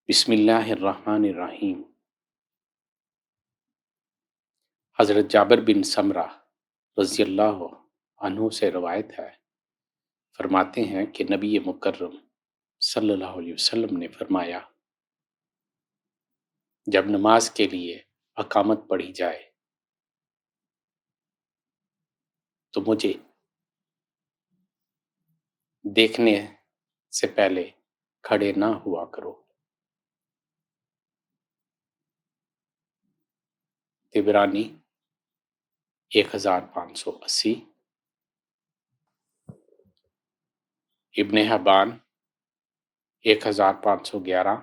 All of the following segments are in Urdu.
بسم اللہ الرحمن الرحیم۔ حضرت جابر بن سمرہ رضی اللہ عنہ سے روایت ہے، فرماتے ہیں کہ نبی مکرم صلی اللہ علیہ وسلم نے فرمایا، جب نماز کے لیے اقامت پڑھی جائے تو مجھے دیکھنے سے پہلے کھڑے نہ ہوا کرو۔ طبرانی 1580، ابن حبان 1511،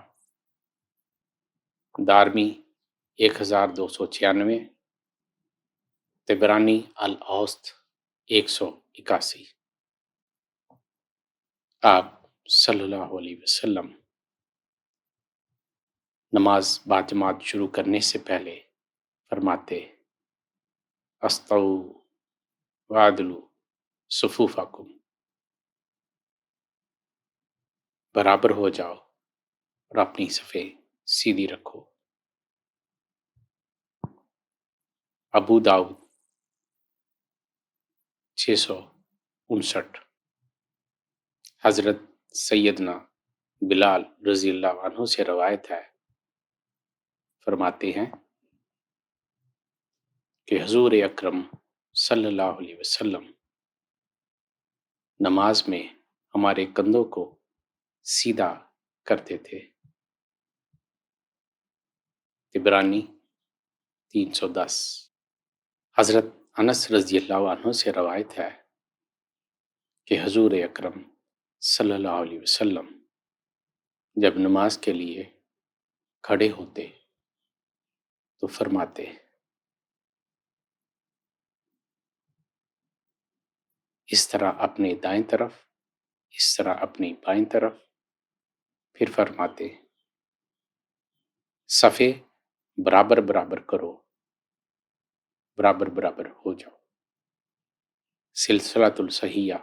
دارمی 1296، طبرانی الاوسط 181۔ آپ صلی اللہ علیہ وسلم نماز باجماعت شروع کرنے سے پہلے فرماتے، استو وعدلو صفوفکم، برابر ہو جاؤ اور اپنی صفیں سیدھی رکھو۔ ابو داؤد 659۔ حضرت سیدنا بلال رضی اللہ عنہ سے روایت ہے، فرماتے ہیں کہ حضور اکرم صلی اللہ علیہ وسلم نماز میں ہمارے کندھوں کو سیدھا کرتے تھے۔ طبرانی 310۔ حضرت انس رضی اللہ عنہ سے روایت ہے کہ حضور اکرم صلی اللہ علیہ وسلم جب نماز کے لیے کھڑے ہوتے تو فرماتے، اس طرح اپنے دائیں طرف، اس طرح اپنی بائیں طرف، پھر فرماتے، صفیں برابر برابر کرو، برابر برابر ہو جاؤ۔ سلسلۃ الصحیحہ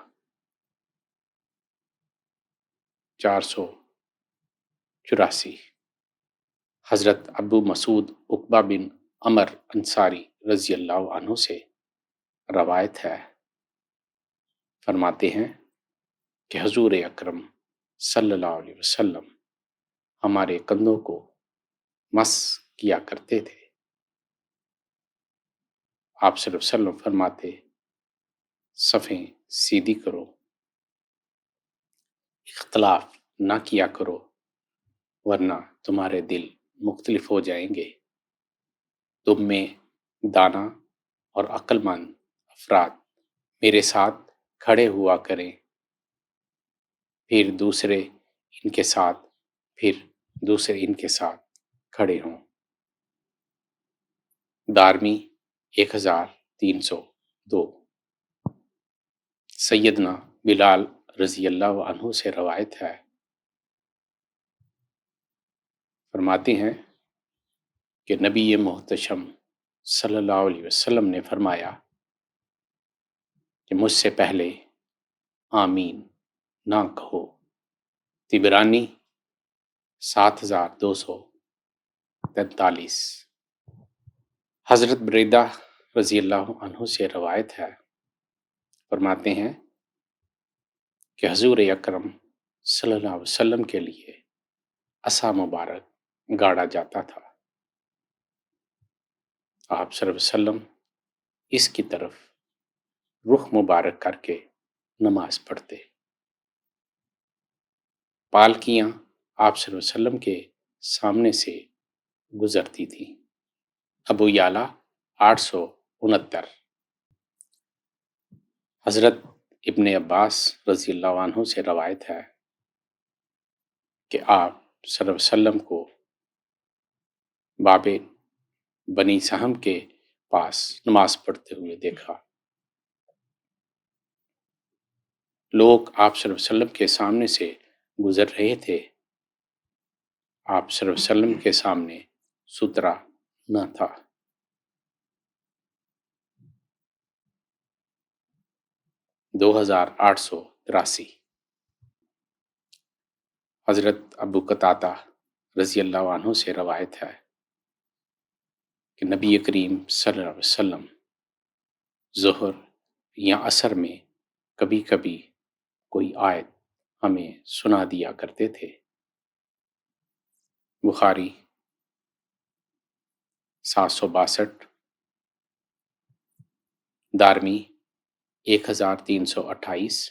484۔ حضرت ابو مسعود عقبہ بن عمر انصاری رضی اللہ عنہ سے روایت ہے، فرماتے ہیں کہ حضور اکرم صلی اللہ علیہ وسلم ہمارے کندھوں کو مس کیا کرتے تھے۔ آپ صلی اللہ علیہ وسلم فرماتے، صفیں سیدھی کرو، اختلاف نہ کیا کرو، ورنہ تمہارے دل مختلف ہو جائیں گے۔ تم میں دانا اور عقل مند افراد میرے ساتھ کھڑے ہوا کریں، پھر دوسرے ان کے ساتھ، پھر دوسرے ان کے ساتھ کھڑے ہوں۔ دارمی 1302۔ سیدنا بلال رضی اللہ عنہ سے روایت ہے، فرماتے ہیں کہ نبی محتشم صلی اللہ علیہ وسلم نے فرمایا کہ مجھ سے پہلے آمین نہ کہو۔ طبرانی 7243۔ حضرت بریدہ رضی اللہ عنہ سے روایت ہے، فرماتے ہیں کہ حضور اکرم صلی اللہ علیہ وسلم کے لیے عصا مبارک گاڑا جاتا تھا۔ آپ صلی اللہ علیہ وسلم اس کی طرف رخ مبارک کر کے نماز پڑھتے۔ پالکیاں آپ صلی اللہ علیہ وسلم کے سامنے سے گزرتی تھیں۔ ابو یعلا 869۔ حضرت ابن عباس رضی اللہ عنہ سے روایت ہے کہ آپ صلی اللہ علیہ وسلم کو باب بنی سہم کے پاس نماز پڑھتے ہوئے دیکھا۔ لوگ آپ صلی اللہ علیہ وسلم کے سامنے سے گزر رہے تھے، آپ صلی اللہ علیہ وسلم کے سامنے سترہ نہ تھا۔ دو ہزار 883۔ حضرت ابو قتادہ رضی اللہ عنہ سے روایت ہے کہ نبی کریم صلی اللہ علیہ وسلم ظہر یا عصر میں کبھی کبھی کوئی آیت ہمیں سنا دیا کرتے تھے۔ بخاری 762، دارمی 1328،